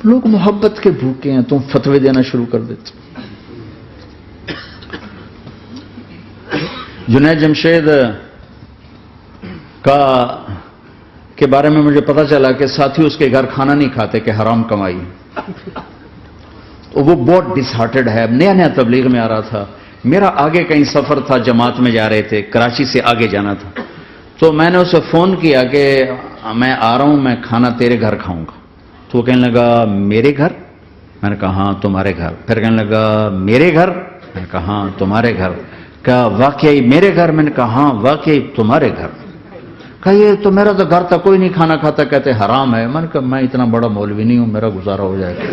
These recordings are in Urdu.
لوگ محبت کے بھوکے ہیں، تم فتوے دینا شروع کر دیتے. جنید جمشید کے بارے میں مجھے پتا چلا کہ ساتھی اس کے گھر کھانا نہیں کھاتے کہ حرام کمائی. تو وہ بہت ڈس ہارٹڈ ہے. نیا نیا تبلیغ میں آ رہا تھا. میرا آگے کہیں سفر تھا، جماعت میں جا رہے تھے، کراچی سے آگے جانا تھا. تو میں نے اسے فون کیا کہ میں آ رہا ہوں، میں کھانا تیرے گھر کھاؤں گا. تو وہ کہنے لگا میرے گھر؟ میں نے کہا ہاں تمہارے گھر. پھر کہنے لگا میرے گھر؟ میں نے کہا ہاں تمہارے گھر. کہا واقعی میرے گھر؟ میں نے کہا ہاں واقعی تمہارے گھر. کہا یہ تو میرا تو گھر تھا، کوئی نہیں کھانا کھاتا، کہتے حرام ہے. میں نے کہا میں اتنا بڑا مولوی نہیں ہوں، میرا گزارا ہو جائے گا.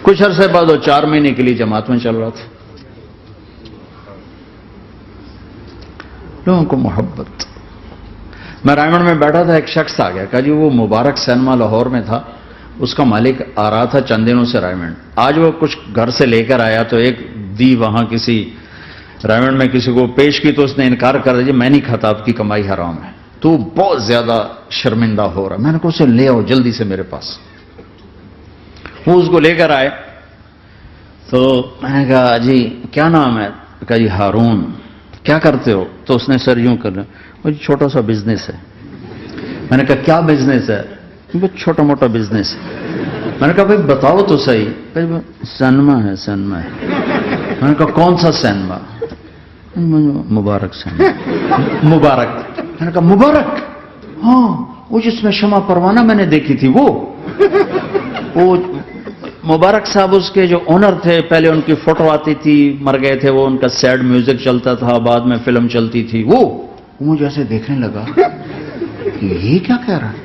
کچھ عرصے بعد وہ 4 مہینے کے لیے جماعت میں چل رہا تھا. لوگوں کو محبت. میں رائمنڈ میں بیٹھا تھا، ایک شخص آ گیا. کہا جی وہ مبارک سینما لاہور میں تھا، اس کا مالک آ رہا تھا چند دنوں سے رائمنڈ. آج وہ کچھ گھر سے لے کر آیا تو ایک دی وہاں کسی رائمنڈ میں کسی کو پیش کی تو اس نے انکار کر دیا، میں نہیں کھاتا، آپ کی کمائی حرام ہے. تو بہت زیادہ شرمندہ ہو رہا. میں نے کہا اسے لے آؤ جلدی سے میرے پاس. وہ اس کو لے کر آئے تو میں نے کہا جی کیا نام ہے؟ کہا جی ہارون. کیا کرتے ہو؟ تو اس نے سر یوں کرنا، وہ چھوٹا سا بزنس ہے. میں نے کہا کیا بزنس ہے؟ چھوٹا موٹا بزنس ہے. میں نے کہا بھائی بتاؤ تو صحیح. سینما ہے. سینما ہے. میں نے کہا کون سا سینما؟ مبارک سینما. مبارک. میں نے کہا مبارک؟ ہاں وہ جس میں شمع پروانہ میں نے دیکھی تھی وہ مبارک صاحب اس کے جو اونر تھے، پہلے ان کی فوٹو آتی تھی، مر گئے تھے وہ، ان کا سیڈ میوزک چلتا تھا، بعد میں فلم چلتی تھی. وہ مجھے ایسے دیکھنے لگا کہ یہ کیا کہہ رہا ہے.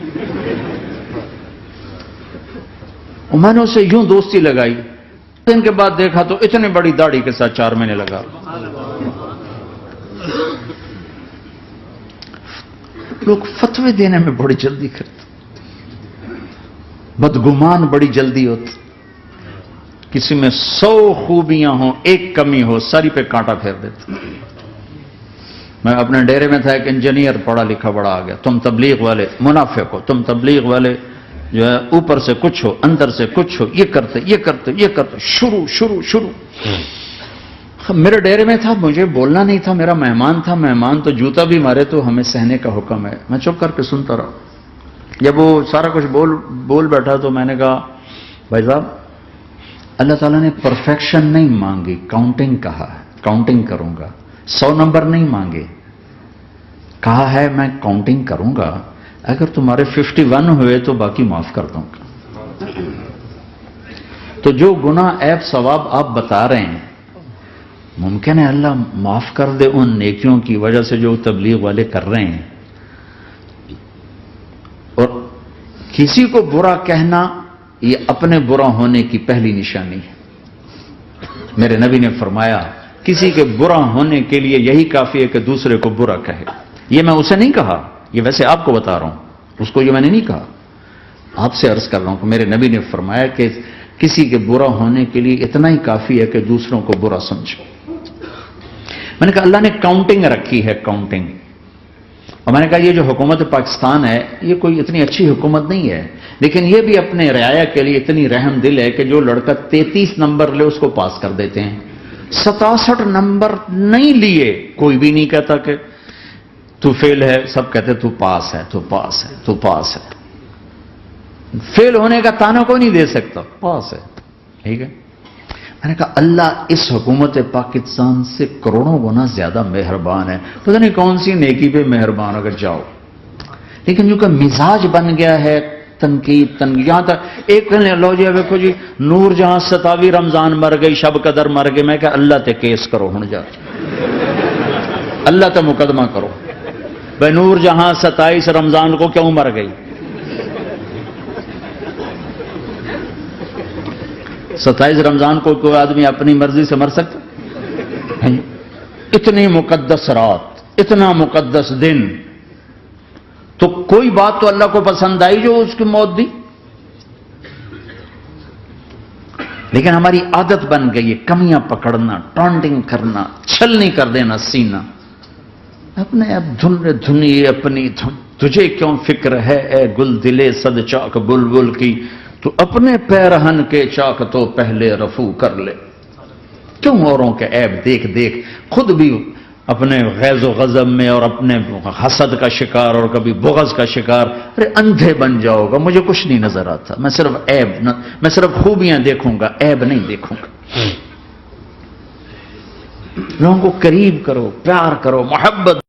اور میں نے اسے یوں دوستی لگائی. دن کے بعد دیکھا تو اتنی بڑی داڑھی کے ساتھ 4 مہینے لگا. لوگ فتوے دینے میں بڑی جلدی کرتے، بدگمان بڑی جلدی ہوتی. کسی میں 100 خوبیاں ہوں، ایک کمی ہو، ساری پہ کانٹا پھیر دیتے. میں اپنے ڈیرے میں تھا، ایک انجینئر پڑھا لکھا بڑا آ گیا. تم تبلیغ والے منافق ہو، تم تبلیغ والے جو ہے اوپر سے کچھ ہو اندر سے کچھ ہو، یہ کرتے یہ کرتے یہ کرتے. شروع میرے ڈیرے میں تھا، مجھے بولنا نہیں تھا، میرا مہمان تھا. مہمان تو جوتا بھی مارے تو ہمیں سہنے کا حکم ہے. میں چپ کر کے سنتا رہا. جب وہ سارا کچھ بول بیٹھا تو میں نے کہا بھائی صاحب اللہ تعالیٰ نے پرفیکشن نہیں مانگی، کاؤنٹنگ کہا ہے. کاؤنٹنگ کروں گا. 100 نمبر نہیں مانگے، کہا ہے میں کاؤنٹنگ کروں گا. اگر تمہارے 51 ہوئے تو باقی معاف کر دوں گا. تو جو گناہ عیب ثواب آپ بتا رہے ہیں، ممکن ہے اللہ معاف کر دے ان نیکیوں کی وجہ سے جو تبلیغ والے کر رہے ہیں. اور کسی کو برا کہنا یہ اپنے برا ہونے کی پہلی نشانی ہے. میرے نبی نے فرمایا کسی کے برا ہونے کے لیے یہی کافی ہے کہ دوسرے کو برا کہے. یہ میں اسے نہیں کہا، یہ ویسے آپ کو بتا رہا ہوں، اس کو یہ میں نے نہیں کہا. آپ سے عرض کر رہا ہوں کہ میرے نبی نے فرمایا کہ کسی کے برا ہونے کے لیے اتنا ہی کافی ہے کہ دوسروں کو برا سمجھو. میں نے کہا اللہ نے کاؤنٹنگ رکھی ہے، کاؤنٹنگ. اور میں نے کہا یہ جو حکومت پاکستان ہے یہ کوئی اتنی اچھی حکومت نہیں ہے، لیکن یہ بھی اپنے رعایا کے لیے اتنی رحم دل ہے کہ جو لڑکا 33 نمبر لے اس کو پاس کر دیتے ہیں. 67 نمبر نہیں لیے کوئی بھی نہیں کہتا کہ تو فیل ہے، سب کہتے تو پاس ہے، تو پاس ہے، تو پاس ہے. فیل ہونے کا تانا کوئی نہیں دے سکتا، پاس ہے. ٹھیک ہے. میں نے کہا اللہ اس حکومت پاکستان سے کروڑوں گنا زیادہ مہربان ہے. پتہ نہیں کون سی نیکی پہ مہربان اگر جاؤ. لیکن جو کہ مزاج بن گیا ہے تنقید یہاں تک ایک کہنے لو جی دیکھو جی نور جہاں 27 رمضان مر گئی، شب قدر مر گئی. میں کہا اللہ تے کیس کرو ہن جا، اللہ تے مقدمہ کرو. بھائی نور جہاں 27 رمضان کو کیوں مر گئی؟ 27 رمضان کو کوئی آدمی اپنی مرضی سے مر سکتا؟ اتنی مقدس رات، اتنا مقدس دن، تو کوئی بات تو اللہ کو پسند آئی جو اس کی موت دی. لیکن ہماری عادت بن گئی ہے کمیاں پکڑنا، ٹانٹنگ کرنا، چھلنی کر دینا سینہ. اپنے اب دھنیے اپنی دھن، تجھے کیوں فکر ہے اے گل دلے صد چاک بلبل کی، تو اپنے پیرہن کے چاک تو پہلے رفو کر لے۔ کیوں اوروں کے عیب دیکھ دیکھ خود بھی اپنے غیظ و غضب میں اور اپنے حسد کا شکار اور کبھی بغض کا شکار؟ ارے اندھے بن جاؤ گا، مجھے کچھ نہیں نظر آتا، میں صرف میں صرف خوبیاں دیکھوں گا، عیب نہیں دیکھوں گا۔ لوگوں کو قریب کرو، پیار کرو، محبت